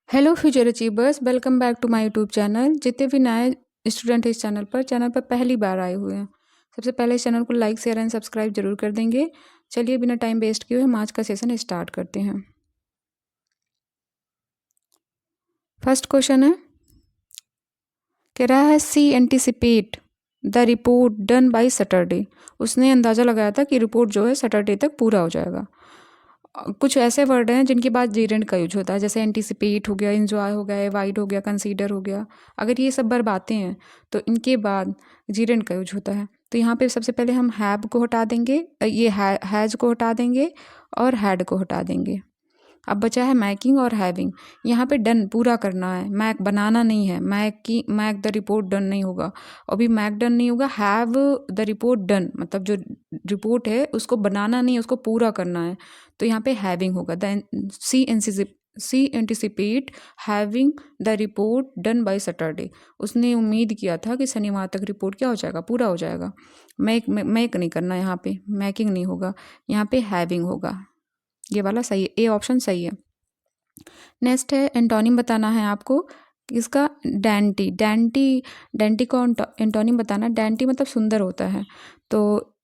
Hello future achievers, welcome back to my YouTube channel. जितने भी नए स्टूडेंट हैं इस चैनल पर पहली बार आए हुए हैं, सबसे पहले इस चैनल को लाइक शेयर एंड सब्सक्राइब जरूर कर देंगे। चलिए बिना टाइम वेस्ट किए हुए हम आज का सेशन स्टार्ट करते हैं। फर्स्ट क्वेश्चन है, कह रहा है she anticipate the report done by Saturday. उसने अंदाज़ा लगाया था कि रिपोर्ट जो है सैटरडे तक पूरा हो जाएगा। कुछ ऐसे वर्ड हैं जिनके बाद जेरेंड का यूज होता है, जैसे एंटिसिपेट हो गया, इंजॉय हो गया, एवाइड हो गया, कंसीडर हो गया। अगर ये सब वर्ब आते हैं तो इनके बाद जेरेंड का यूज होता है। तो यहाँ पे सबसे पहले हम हैव को हटा देंगे, ये हैज को हटा देंगे और हैड को हटा देंगे। अब बचा है मैकिंग और हैविंग। यहाँ पे डन पूरा करना है, मैक बनाना नहीं है। मैक द रिपोर्ट डन नहीं होगा, अभी मैक डन नहीं होगा। हैव द रिपोर्ट डन मतलब जो रिपोर्ट है उसको बनाना नहीं है, उसको पूरा करना है। तो यहाँ पे हैविंग होगा। Then see anticipate having the report done by Saturday. उसने उम्मीद किया था कि शनिवार तक रिपोर्ट क्या हो जाएगा, पूरा हो जाएगा। मैक नहीं करना, यहाँ पे मैकिंग नहीं होगा, यहाँ पे हैविंग होगा। ये वाला सही है, ए ऑप्शन सही है। नेक्स्ट है एंटोनिम बताना है आपको इसका। डैंटी डैंटी डैंटी को एंटोनिम बताना। डैंटी मतलब सुंदर होता है, तो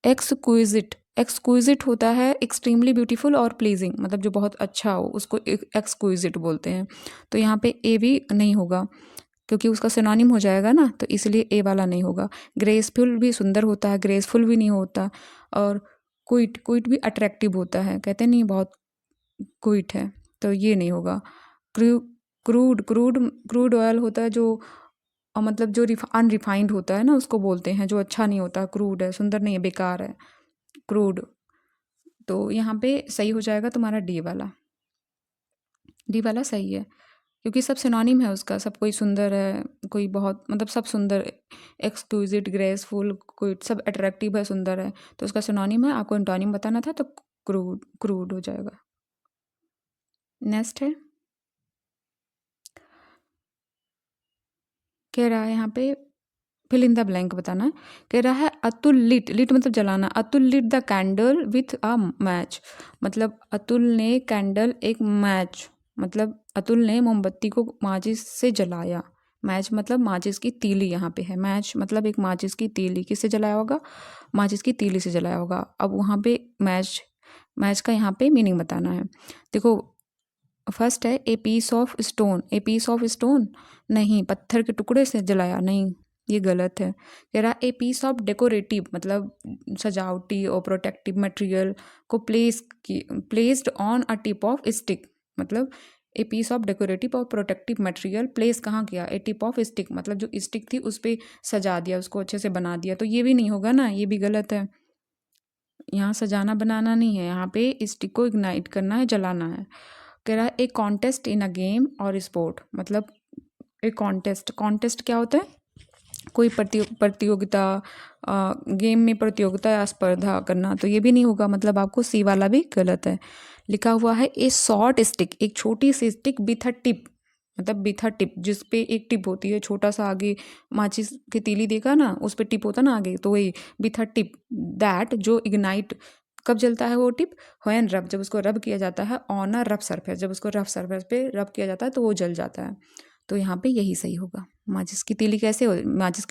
एक्सक्विजिट होता है एक्सट्रीमली ब्यूटीफुल और प्लीजिंग, मतलब जो बहुत अच्छा हो उसको एक्सक्विजिट बोलते हैं। तो यहाँ पे ए भी नहीं होगा क्योंकि उसका सिनोनिम हो जाएगा ना, तो इसलिए ए वाला नहीं होगा। ग्रेसफुल भी सुंदर होता है, ग्रेसफुल भी नहीं होता। और क्विट भी अट्रैक्टिव होता है, कहते नहीं बहुत क्विट है, तो ये नहीं होगा। क्रूड ऑयल होता है जो मतलब जो अनरिफाइंड होता है ना, उसको बोलते हैं जो अच्छा नहीं होता। क्रूड है, सुंदर नहीं है, बेकार है क्रूड। तो यहाँ पे सही हो जाएगा तुम्हारा डी वाला। डी वाला सही है क्योंकि सब सिनोनिम है उसका। सब कोई सुंदर है, कोई बहुत मतलब सब सुंदर, एक्सक्लूसिव, ग्रेसफुल, कोई सब अट्रैक्टिव है, सुंदर है, तो उसका सिनोनिम है। आपको एंटोनिम बताना था तो क्रूड हो जाएगा। नेक्स्ट है, कह रहा है यहाँ पे फिल इन द ब्लैंक बताना है। कह रहा है अतुल लिट मतलब जलाना। Atul lit the candle with a match, मतलब अतुल ने कैंडल एक मैच, मतलब अतुल ने मोमबत्ती को माचिस से जलाया। मैच मतलब माचिस की तीली यहाँ पे है। मैच मतलब एक माचिस की तीली, किससे जलाया होगा, माचिस की तीली से जलाया होगा। अब वहाँ पे मैच का यहाँ पे मीनिंग बताना है। देखो फर्स्ट है a piece of stone. A piece of stone नहीं, पत्थर के टुकड़े से जलाया नहीं, ये गलत है। कह रहा ए पीस ऑफ डेकोरेटिव मतलब सजावटी और प्रोटेक्टिव मटेरियल को placed on a tip of stick, मतलब ए पीस ऑफ डेकोरेटिव और प्रोटेक्टिव मटेरियल प्लेस कहाँ किया, ए टिप ऑफ स्टिक मतलब जो स्टिक थी उस पर सजा दिया, उसको अच्छे से बना दिया, तो ये भी नहीं होगा ना, ये भी गलत है। यहाँ सजाना बनाना नहीं है, यहाँ पे स्टिक को इग्नाइट करना है, जलाना है। कह रहा है ए कॉन्टेस्ट इन अ गेम और स्पोर्ट, मतलब एक कॉन्टेस्ट क्या होता है, कोई प्रतियोगिता, गेम में प्रतियोगिता या स्पर्धा करना, तो ये भी नहीं होगा, मतलब आपको सी वाला भी गलत है। लिखा हुआ है ए शॉर्ट स्टिक, एक छोटी सी स्टिक विथ अ टिप, मतलब विथ अ टिप जिस पे एक टिप होती है, छोटा सा आगे माचिस की तीली देखा ना, उस पे टिप होता ना आगे, तो वही विथ अ टिप दैट जो इग्नाइट कब जलता है वो टिप, व्हेन रब जब उसको रब किया जाता है, ऑन अ रफ सरफेस जब उसको रफ सरफेस पे रब किया जाता है तो वो जल जाता है। तो यहाँ पे यही सही होगा। माचिस की तीली कैसे हो, माचिस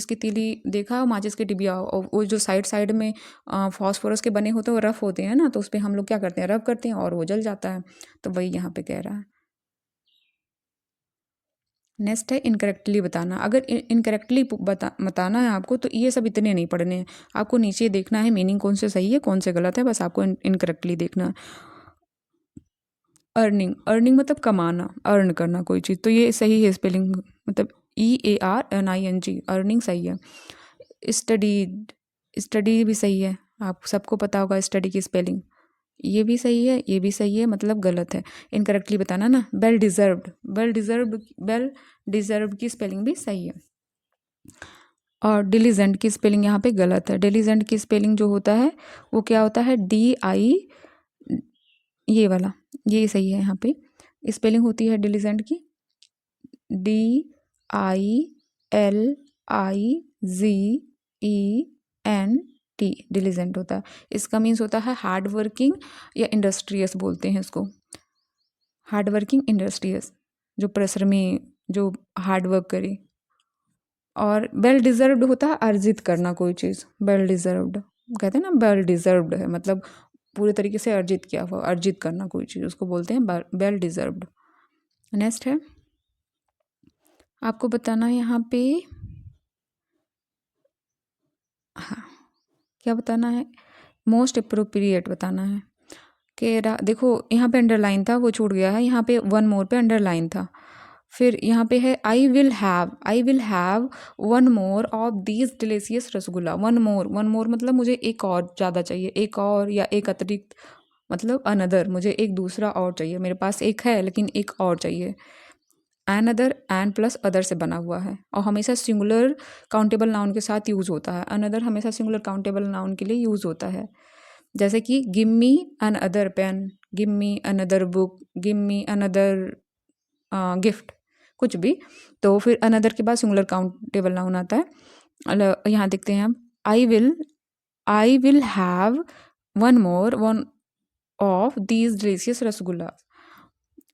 की तीली देखा हो, माचिस की डिबिया, और वो जो साइड साइड में फॉस्फोरस के बने होते हैं वो रफ होते हैं ना, तो उस पर हम लोग क्या करते हैं, रब करते हैं और वो जल जाता है, तो वही यहाँ पे कह रहा है। नेक्स्ट है इनकरेक्टली बताना। अगर इनकरेक्टली बताना है आपको तो ये सब इतने नहीं पढ़ने हैं, आपको नीचे देखना है मीनिंग कौन से सही है कौन से गलत है, बस आपको इनकरेक्टली देखना है। अर्निंग मतलब कमाना, अर्न करना कोई चीज़, तो ये सही है स्पेलिंग, मतलब EARNING, अर्निंग सही है। स्टडी भी सही है, आप सबको पता होगा स्टडी की स्पेलिंग, ये भी सही है, ये भी सही है, मतलब गलत है। इनकरेक्टली बताना ना। वेल डिजर्व्ड की स्पेलिंग भी सही है। और डिलीजेंट की स्पेलिंग यहाँ पे गलत है। डिलीजेंट की स्पेलिंग जो होता है वो क्या होता है, DI, ये वाला, ये सही है। यहाँ पे स्पेलिंग होती है डिलीजेंट की DILIZENT, डिलीजेंट होता है। इसका मीन्स होता है हार्ड वर्किंग या इंडस्ट्रियस बोलते हैं इसको। हार्ड वर्किंग इंडस्ट्रियस, जो परिश्रमी, जो हार्ड वर्क करे। और वेल डिज़र्व्ड होता है अर्जित करना कोई चीज़, वेल डिज़र्व्ड कहते हैं ना, वेल डिज़र्व्ड है मतलब पूरे तरीके से अर्जित किया हुआ, अर्जित करना कोई चीज़, उसको बोलते हैं वेल डिज़र्व्ड। नेक्स्ट है आपको बताना है यहाँ पे, हाँ क्या बताना है, मोस्ट अप्रोप्रिएट बताना है। कि देखो यहाँ पे अंडरलाइन था वो छूट गया है, यहाँ पे वन मोर पे अंडरलाइन था। फिर यहाँ पे है I will have one more of these delicious rasgulla. One more मतलब मुझे एक और ज़्यादा चाहिए, एक और या एक अतिरिक्त, मतलब अनदर, मुझे एक दूसरा और चाहिए, मेरे पास एक है लेकिन एक और चाहिए। अनदर एन प्लस अदर से बना हुआ है और हमेशा सिंगुलर काउंटेबल नाउन के साथ यूज़ होता है। अनदर हमेशा सिंगुलर काउंटेबल नाउन के लिए यूज़ होता है, जैसे कि give me another pen, give me another book, give me another gift, कुछ भी। तो फिर अनदर के बाद सिंगुलर काउंटेबल नाउन आता है। यहाँ देखते हैं हम, I will have one of these delicious rasgulla.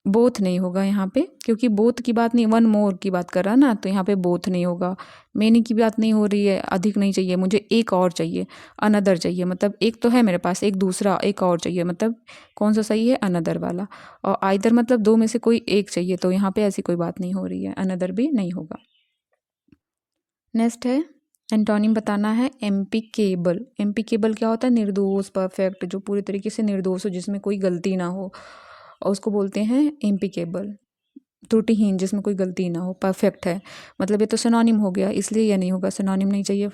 Both नहीं होगा यहाँ पे, क्योंकि बोथ की बात नहीं, वन मोर की बात कर रहा ना, तो यहाँ पे बोथ नहीं होगा। मैनी की बात नहीं हो रही है, अधिक नहीं चाहिए, मुझे एक और चाहिए, अनदर चाहिए, मतलब एक तो है मेरे पास, एक दूसरा एक और चाहिए, मतलब कौन सा सही है, अनदर वाला। और आइदर मतलब दो में से कोई एक चाहिए, तो यहाँ पे ऐसी कोई बात नहीं हो रही है, अनदर भी नहीं होगा। नेक्स्ट है एंटोनिम बताना है, एम्पिकेबल। एम्पिकेबल क्या होता है, निर्दोष, परफेक्ट, जो पूरी तरीके से निर्दोष हो, जिसमें कोई गलती ना हो, और उसको बोलते हैं एम्पिकेबल। त्रुटिहीन, जिसमें कोई गलती ना हो, परफेक्ट है, मतलब ये तो सिनोनिम हो गया, इसलिए ये नहीं होगा, सिनोनिम नहीं चाहिए,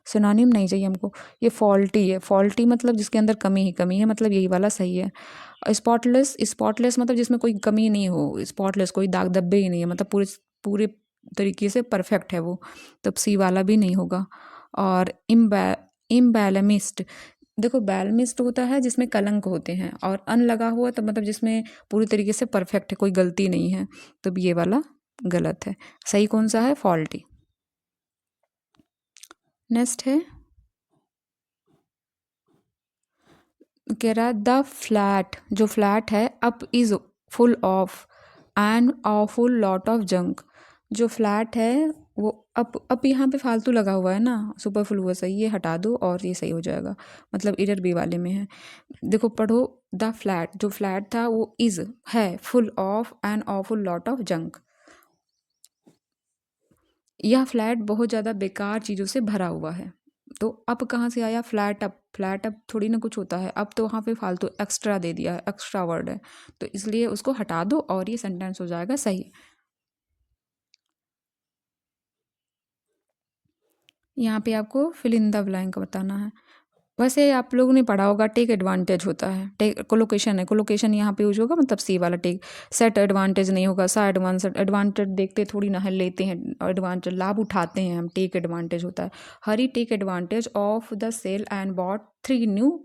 सिनोनिम नहीं चाहिए हमको। ये फॉल्टी है, फॉल्टी मतलब जिसके अंदर कमी ही कमी है, मतलब यही वाला सही है। स्पॉटलेस मतलब जिसमें कोई कमी नहीं हो, स्पॉटलेस कोई दाग धब्बे ही नहीं है, मतलब पूरे पूरे तरीके से परफेक्ट है वो, तब सी वाला भी नहीं होगा। और इम्बैलमिस्ड, देखो बैलमिस्ड होता है जिसमें कलंक होते हैं, और अन लगा हुआ तो मतलब जिसमें पूरी तरीके से परफेक्ट है, कोई गलती नहीं है, तो ये वाला गलत है। सही कौन सा है, फॉल्टी। नेक्स्ट है कह रहा द फ्लैट, जो फ्लैट है, up is full of and full lot of junk. जो फ्लैट है वो अप यहाँ पे फालतू लगा हुआ है ना, सुपरफुल हुआ, सही, ये हटा दो और ये सही हो जाएगा, मतलब इधर बी वाले में है। देखो पढ़ो, द फ्लैट, जो फ्लैट था वो इज है full of and full lot of junk. यह फ्लैट बहुत ज़्यादा बेकार चीज़ों से भरा हुआ है। तो अब कहाँ से आया फ्लैट अप, फ्लैट अप थोड़ी ना कुछ होता है, अब तो वहाँ पे फालतू एक्स्ट्रा दे दिया है, एक्स्ट्रा वर्ड है, तो इसलिए उसको हटा दो और ये सेंटेंस हो जाएगा सही। यहाँ पे आपको फिल इन द ब्लैंक बताना है। वैसे आप लोगों ने पढ़ा होगा, टेक एडवांटेज होता है, टेक कोलोकेशन है, कोलोकेशन यहाँ पे यूज होगा, मतलब सी वाला टेक। सेट एडवांटेज नहीं होगा, सा एडवांस, एडवांटेज देखते थोड़ी ना है, लेते हैं, एडवांटेज लाभ उठाते हैं हम, टेक एडवांटेज होता है। Harry take advantage of the sale and bought 3 new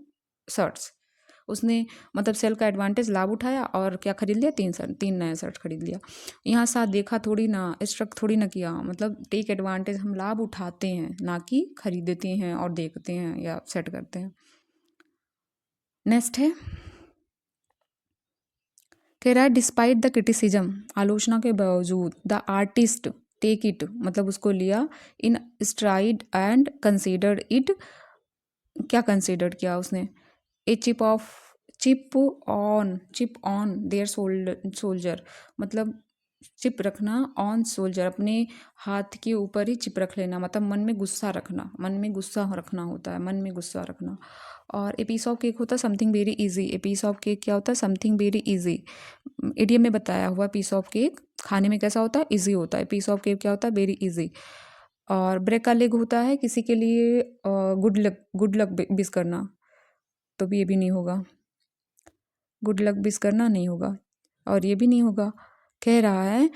shirts. उसने मतलब सेल का एडवांटेज लाभ उठाया और क्या खरीद लिया, 3 नया शर्ट खरीद लिया। यहाँ साथ देखा थोड़ी ना, स्ट्रक थोड़ी ना किया, मतलब टेक एडवांटेज हम लाभ उठाते हैं, ना कि खरीदते हैं और देखते हैं या सेट करते हैं। नेक्स्ट है कह रहा है डिस्पाइट द क्रिटिसिज्म, आलोचना के बावजूद, द आर्टिस्ट टेक इट, मतलब उसको लिया, इन स्ट्राइड एंड कंसीडर्ड इट, क्या कंसीडर किया उसने, a chip on their soldier, मतलब चिप रखना, ऑन सोल्जर, अपने हाथ के ऊपर ही चिप रख लेना, मतलब मन में गुस्सा रखना, मन में गुस्सा रखना होता है, मन में गुस्सा रखना। और ए पीस ऑफ केक होता है something very easy, a piece of cake क्या होता है, समथिंग वेरी इजी, इडियम में बताया हुआ, पीस ऑफ केक खाने में कैसा होता है, इजी होता है, पीस ऑफ केक क्या होता है, वेरी इजी। और ब्रेक का लेग होता है किसी के लिए गुड लक विश करना, तो भी ये भी नहीं होगा, गुड लक विश करना नहीं होगा, और ये भी नहीं होगा। कह रहा है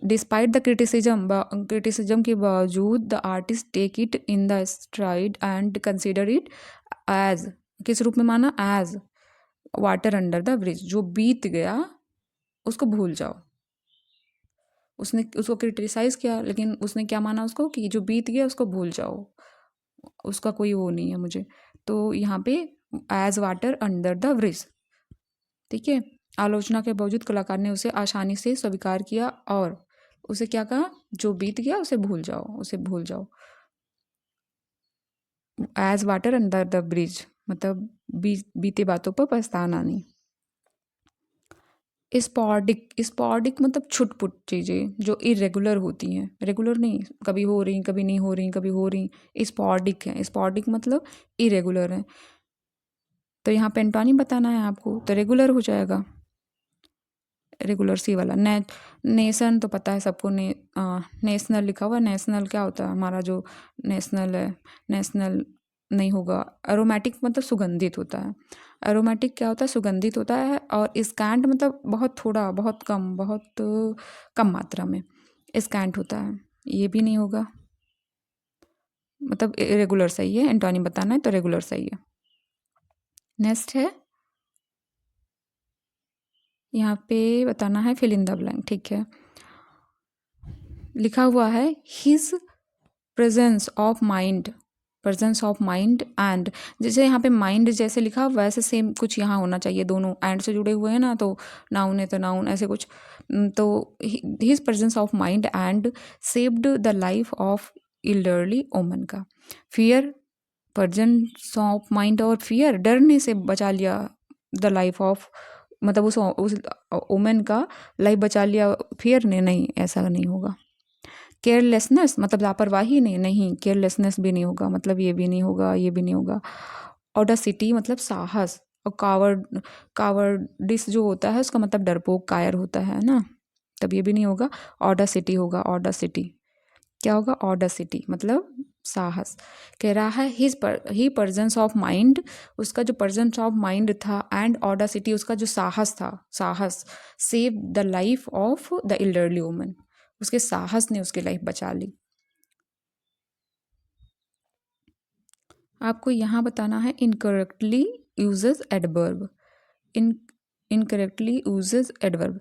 डिस्पाइट द क्रिटिसिज्म के बावजूद, the artist take it in the stride and consider it as, किस रूप में माना, as water under the bridge, जो बीत गया उसको भूल जाओ। उसने उसको क्रिटिसाइज किया, लेकिन उसने क्या माना उसको, कि जो बीत गया उसको भूल जाओ, उसका कोई वो नहीं है मुझे, तो यहाँ पे as water under the bridge. ठीक है, आलोचना के बावजूद कलाकार ने उसे आसानी से स्वीकार किया और उसे क्या कहा, जो बीत गया उसे भूल जाओ, उसे भूल जाओ। As water under the bridge, मतलब बीते बातों पर पछताना नहीं। स्पॉर्डिक मतलब छुटपुट चीज़ें जो इरेगुलर होती हैं, रेगुलर नहीं, कभी हो रही कभी नहीं हो रही, कभी हो रही, स्पॉर्डिक है। स्पॉर्डिक मतलब इरेगुलर है। तो यहाँ पे एंटोनिम बताना है आपको, तो रेगुलर हो जाएगा, रेगुलर सी वाला। नेशन तो पता है सबको, नेशनल लिखा हुआ। नेशनल क्या होता है, हमारा जो नेशनल है, नेशनल नहीं होगा। एरोमेटिक मतलब सुगंधित होता है। एरोमेटिक क्या होता है, सुगंधित होता है। और स्कैंट मतलब बहुत थोड़ा, बहुत कम, बहुत कम मात्रा में स्कैंट होता है, ये भी नहीं होगा। मतलब रेगुलर सही है, एंटोनिम बताना है तो रेगुलर सही है। नेक्स्ट है, यहाँ पे बताना है फिल इन द ब्लैंक, ठीक है। लिखा हुआ है his presence of mind, presence of mind and, जैसे यहाँ पे माइंड जैसे लिखा वैसे सेम कुछ यहाँ होना चाहिए, दोनों एंड से जुड़े हुए हैं ना, तो नाउन है तो नाउन, ऐसे कुछ। तो his presence of mind and saved the life of elderly woman का। फियर, प्रेजेंस ऑफ माइंड और फियर, डरने से बचा लिया द लाइफ ऑफ, मतलब उस ओमन का लाइफ बचा लिया फियर ने, नहीं ऐसा नहीं होगा। केयरलेसनेस मतलब लापरवाही नहीं, नहीं केयरलेसनेस भी नहीं होगा, मतलब ये भी नहीं होगा, ये भी नहीं होगा। ऑडासिटी मतलब साहस, और कावर्डिस जो होता है उसका मतलब डरपोक, कायर होता है ना, तब ये भी नहीं होगा। ऑडासिटी होगा, ऑडासिटी क्या होगा, ऑडासिटी मतलब साहस। कह रहा है ही प्रेजेंस ऑफ माइंड, उसका जो प्रेजेंस ऑफ माइंड था, एंड ऑडासिटी उसका जो साहस था, साहस, save the life of the elderly woman, उसके साहस ने उसकी लाइफ बचा ली। आपको यहाँ बताना है incorrectly uses adverb, incorrectly uses adverb.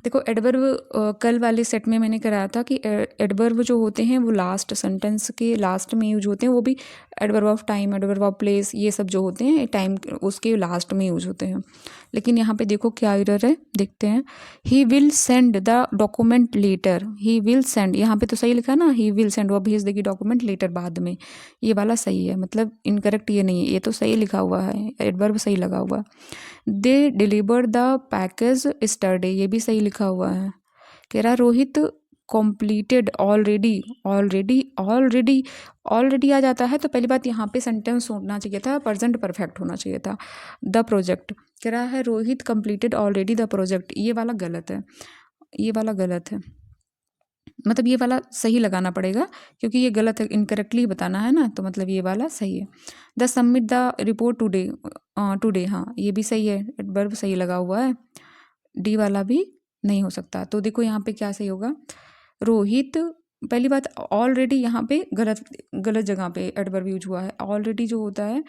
देखो एडवर्ब कल वाले सेट में मैंने कराया था कि एडवर्ब जो होते हैं वो लास्ट सेंटेंस के लास्ट में यूज होते हैं, वो भी adverb of time, adverb of place, ये सब जो होते हैं टाइम उसके लास्ट में यूज होते हैं। लेकिन यहाँ पे देखो क्या एरर है, देखते हैं। He will send the document letter, he will send, यहाँ पे तो सही लिखा ना, ही विल सेंड, वो भेज देगी डॉक्यूमेंट लेटर बाद में, ये वाला सही है, मतलब इनकरेक्ट ये नहीं है, ये तो सही लिखा हुआ है, एडवर्ब सही लगा हुआ है। They deliver the package yesterday, ये भी सही लिखा हुआ है। कह रहा Rohit completed already, already already already आ जाता है तो पहली बात यहाँ पे सेंटेंस होना चाहिए था, प्रेजेंट परफेक्ट होना चाहिए था। द प्रोजेक्ट, कह रहा है Rohit completed already the project, ये वाला गलत है, ये वाला गलत है, मतलब ये वाला सही लगाना पड़ेगा क्योंकि ये गलत है, इनकरेक्टली बताना है ना, तो मतलब ये वाला सही है। The submit the report today, today हाँ ये भी सही है, एडवर्ब सही लगा हुआ है, डी वाला भी नहीं हो सकता। तो देखो यहाँ पे क्या सही होगा, रोहित, पहली बात ऑलरेडी यहाँ पे गलत, गलत जगह पे एडवर्ब यूज हुआ है। ऑलरेडी जो होता है,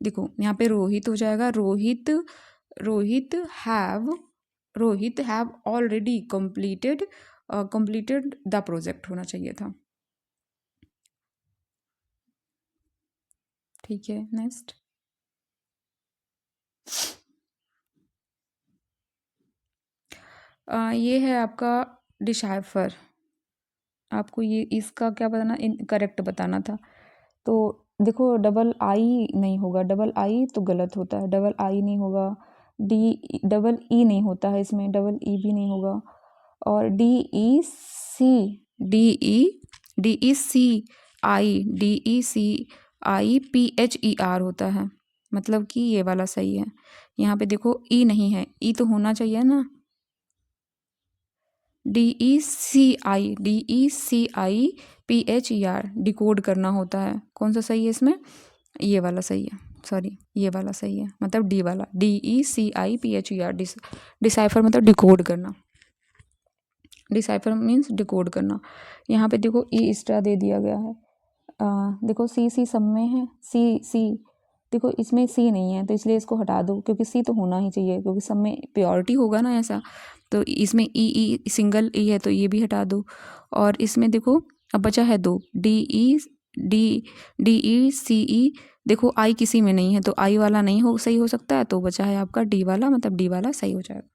देखो यहाँ पे रोहित हो जाएगा, Rohit, Rohit have, Rohit have already completed, completed the project होना चाहिए था। ठीक है, नेक्स्ट। ये है आपका डिसाइफर, आपको ये इसका क्या बताना, करेक्ट बताना था। तो देखो डबल आई नहीं होगा, डबल आई तो गलत होता है, डबल आई नहीं होगा। डबल ई नहीं होता है इसमें, डबल ई भी नहीं होगा। और D E C, D E C I, D E C I P H E R होता है, मतलब कि ये वाला सही है। यहाँ पे देखो ई नहीं है, ई तो होना चाहिए ना, D E C I P H E R, decode करना होता है। कौन सा सही है इसमें, ये वाला सही है, सॉरी ये वाला सही है, मतलब डी वाला, D E C I P H E R, decipher मतलब डिकोड करना, डिसाइफर मीन्स डिकोड करना। यहाँ पे देखो ई एक्स्ट्रा दे दिया गया है, देखो सी सब में है, सी देखो इसमें सी नहीं है तो इसलिए इसको हटा दो, क्योंकि सी तो होना ही चाहिए क्योंकि सब में प्योरिटी होगा ना ऐसा। तो इसमें ई सिंगल ई है तो ये भी हटा दो। और इसमें देखो अब बचा है दो, डी ई सी ई देखो आई किसी में नहीं है तो आई वाला नहीं हो सही हो सकता है, तो बचा है आपका डी वाला, मतलब डी वाला सही हो जाएगा।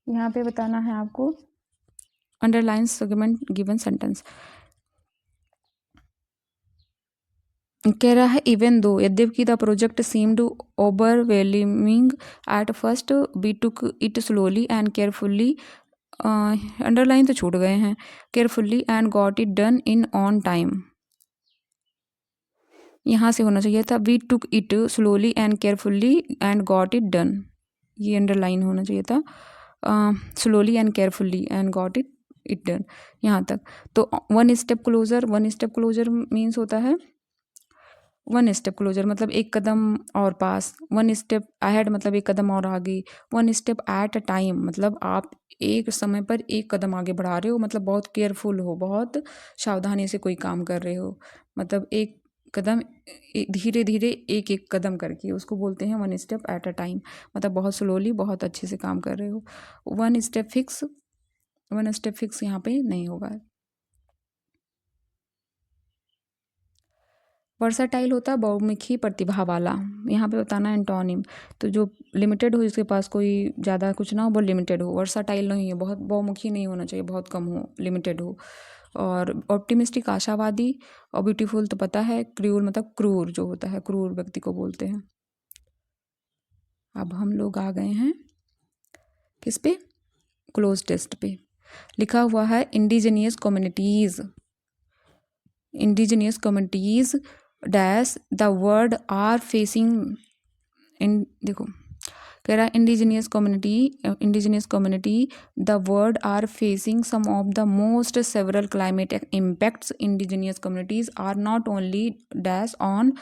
यहाँ पे बताना है आपको अंडरलाइन सेगमेंट गिवन सेंटेंस। कह रहा है इवन दो, यद्यपि the project seemed overwhelming at first we took it slowly and carefully, underline तो छूट गए हैं, carefully and got it done in on time, यहाँ से होना चाहिए था we took it slowly and carefully and got it done, ये अंडरलाइन होना चाहिए था, slowly and carefully and got it done यहाँ तक। तो वन स्टेप क्लोजर मीन्स होता है वन स्टेप क्लोजर मतलब एक कदम और पास, वन स्टेप अहेड मतलब एक कदम और आगे, one step at a time मतलब आप एक समय पर एक कदम आगे बढ़ा रहे हो, मतलब बहुत केयरफुल हो, बहुत सावधानी से कोई काम कर रहे हो, मतलब एक कदम धीरे धीरे एक एक कदम करके, उसको बोलते हैं one step at a time, मतलब बहुत स्लोली बहुत अच्छे से काम कर रहे हो। वन स्टेप फिक्स यहाँ पे नहीं होगा। वर्साटाइल होता है बहुमुखी प्रतिभा वाला, यहाँ पे बताना है एंटोनिम, तो जो लिमिटेड हो जिसके पास कोई ज़्यादा कुछ ना हो वो लिमिटेड हो, वर्साटाइल नहीं है, बहुत बहुमुखी नहीं होना चाहिए, बहुत कम हो, लिमिटेड हो। और ऑप्टिमिस्टिक आशावादी, और ब्यूटीफुल तो पता है, क्रूर मतलब क्रूर जो होता है, क्रूर व्यक्ति को बोलते हैं। अब हम लोग आ गए हैं किस पे, क्लोज टेस्ट पे। लिखा हुआ है indigenous communities dash the word are facing in, देखो कह रहा है indigenous community the word are facing some of the most several climate impacts। Indigenous communities are not only dash on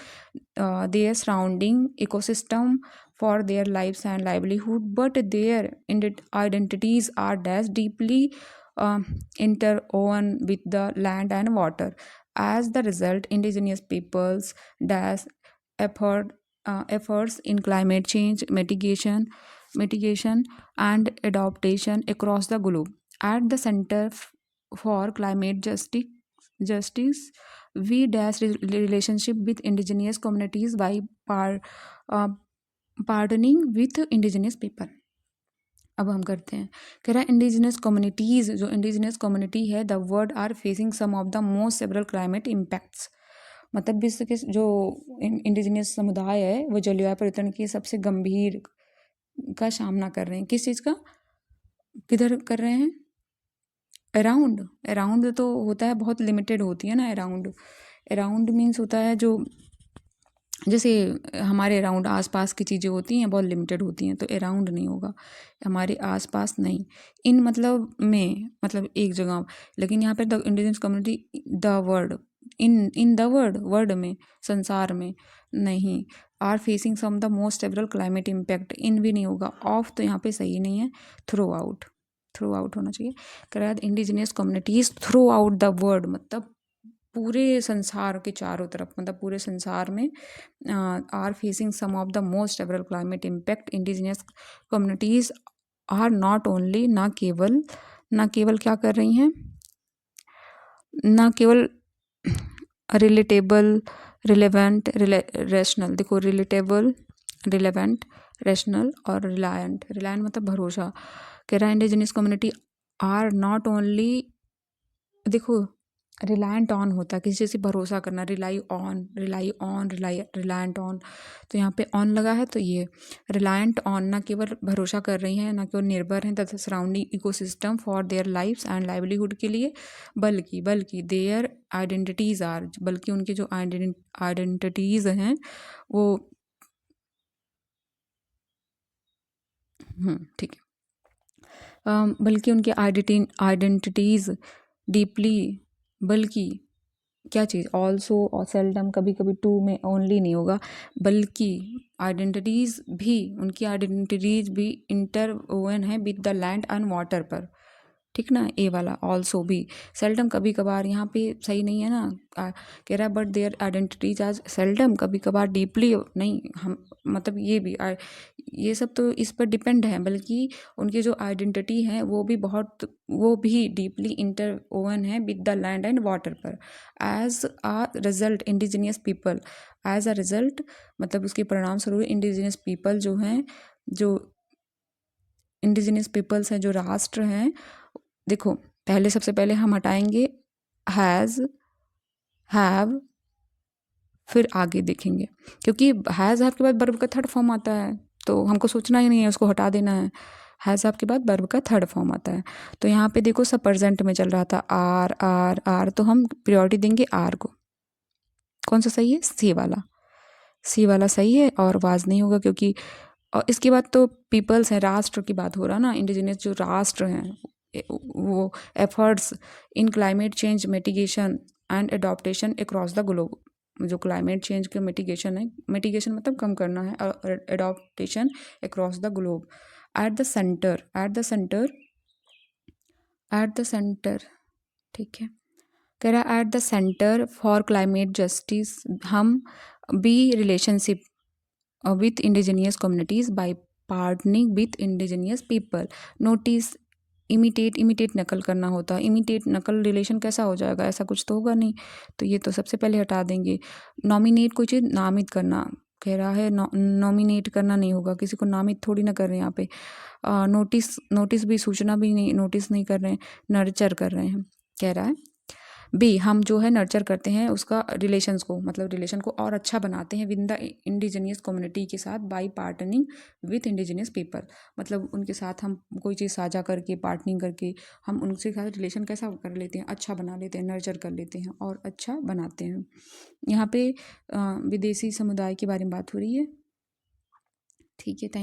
their surrounding ecosystem for their lives and livelihood, but their identities are dash deeply interwoven with the land and water. As the result, indigenous peoples dash efforts in climate change mitigation and adaptation across the globe. At the Center for Climate Justice, we dash relationship with indigenous communities by uh, partnering with indigenous people। अब हम करते हैं, कह रहा है indigenous communities, जो indigenous community है, the world are facing some of the most several climate impacts, मतलब विश्व के जो इंडिजिनियस समुदाय है वो जलवायु परिवर्तन की सबसे गंभीर का सामना कर रहे हैं। किस चीज़ का, किधर कर रहे हैं, अराउंड तो होता है, बहुत लिमिटेड होती है ना अराउंड मीन्स होता है जो, जैसे हमारे अराउंड आसपास की चीज़ें होती हैं बहुत लिमिटेड होती हैं, तो अराउंड नहीं होगा, हमारे आसपास नहीं, इन मतलब में मतलब एक जगह, लेकिन यहाँ पे the indigenous community the world in the world में, संसार में नहीं, are facing some the most several climate impact, इन भी नहीं होगा, ऑफ तो यहाँ पे सही नहीं है, थ्रू आउट होना चाहिए। कह रहा है indigenous communities through out the world मतलब पूरे संसार के चारों तरफ, मतलब पूरे संसार में are facing some of the most several climate impact. Indigenous communities are not only, ना केवल क्या कर रही हैं, ना केवल रिलेटेबल रिलेवेंट रेशनल, देखो रिलेटेबल रिलेवेंट रेशनल और रिलायंट मतलब भरोसा। कह रहा है indigenous community are not only, देखो रिलायंट ऑन होता है किसी चीज़ से भरोसा करना, रिलायंट ऑन, तो यहाँ पे ऑन लगा है, तो ये रिलायंट ऑन ना केवल भरोसा कर रही हैं, ना केवल निर्भर हैं तथा surrounding ecosystem for their lifes and livelihood के लिए, बल्कि देयर आइडेंटिटीज़ आर, बल्कि उनकी जो आइडेंटिटीज़ हैं वो, ठीक है, बल्कि उनकी आइडेंटिटीज़ डीपली, बल्कि क्या चीज़, ऑल्सो और सेल्डम, कभी कभी टू में ओनली नहीं होगा, बल्कि आइडेंटिटीज़ भी, उनकी आइडेंटिटीज़ भी इंटरवोवन है with the land and water पर, ठीक ना, ए वाला ऑल्सो भी सेल्डम कभी कभार यहाँ पे सही नहीं है ना, कह रहा है बट देयर आइडेंटिटीज आज सेल्डम कभी कभार डीपली नहीं, हम मतलब ये भी ये सब तो इस पर डिपेंड है, बल्कि उनकी जो आइडेंटिटी है वो भी डीपली इंटरवोवन है with the land and water पर। As a result indigenous people, as a result मतलब उसके परिणाम स्वरूप इंडिजिनियस पीपल जो हैं, जो इंडिजिनियस पीपल्स हैं, जो राष्ट्र हैं, देखो पहले सबसे पहले हम हटाएंगे हैज़, हैव, फिर आगे देखेंगे, क्योंकि हैज़ हैव के बाद वर्ब का थर्ड फॉर्म आता है, तो हमको सोचना ही नहीं है, उसको हटा देना है। हैज़ हैव के बाद वर्ब का थर्ड फॉर्म आता है, तो यहाँ पे देखो सब प्रेजेंट में चल रहा था, आर आर आर, तो हम प्रायोरिटी देंगे आर को। कौन सा सही है? सी वाला, सी वाला सही है, और वाज नहीं होगा क्योंकि, और इसके बाद तो पीपल्स हैं, राष्ट्र की बात हो रहा ना, इंडिजिनियस जो राष्ट्र हैं वो efforts in climate change mitigation and adaptation across the globe, जो क्लाइमेट चेंज के मिटिगेशन है, मिटिगेशन मतलब कम करना है, और adaptation across the globe. At the centre, at the centre, at the centre, ठीक है, कह रहा at the centre for climate justice हम be relationship with indigenous communities by partnering with indigenous people। Notice, imitate नकल करना होता है, imitate नकल रिलेशन कैसा हो जाएगा, ऐसा कुछ तो होगा नहीं, तो ये तो सबसे पहले हटा देंगे। नॉमिनेट कोई चीज़ नामित करना, कह रहा है नॉमिनेट करना नहीं होगा, किसी को नामित थोड़ी ना कर रहे हैं यहाँ पे। नोटिस भी, सूचना भी नहीं, नोटिस नहीं कर रहे हैं, नर्चर कर रहे हैं, कह रहा है बी हम जो है नर्चर करते हैं उसका रिलेशंस को, मतलब रिलेशन को और अच्छा बनाते हैं विद द इंडिजिनियस कम्युनिटी के साथ बाय पार्टनिंग विथ इंडिजिनियस पीपल, मतलब उनके साथ हम कोई चीज़ साझा करके, पार्टनिंग करके हम उनके साथ रिलेशन कैसा कर लेते हैं, अच्छा बना लेते हैं, नर्चर कर लेते हैं और अच्छा बनाते हैं। यहाँ पे विदेशी समुदाय के बारे में बात हो रही है, ठीक है, थैंक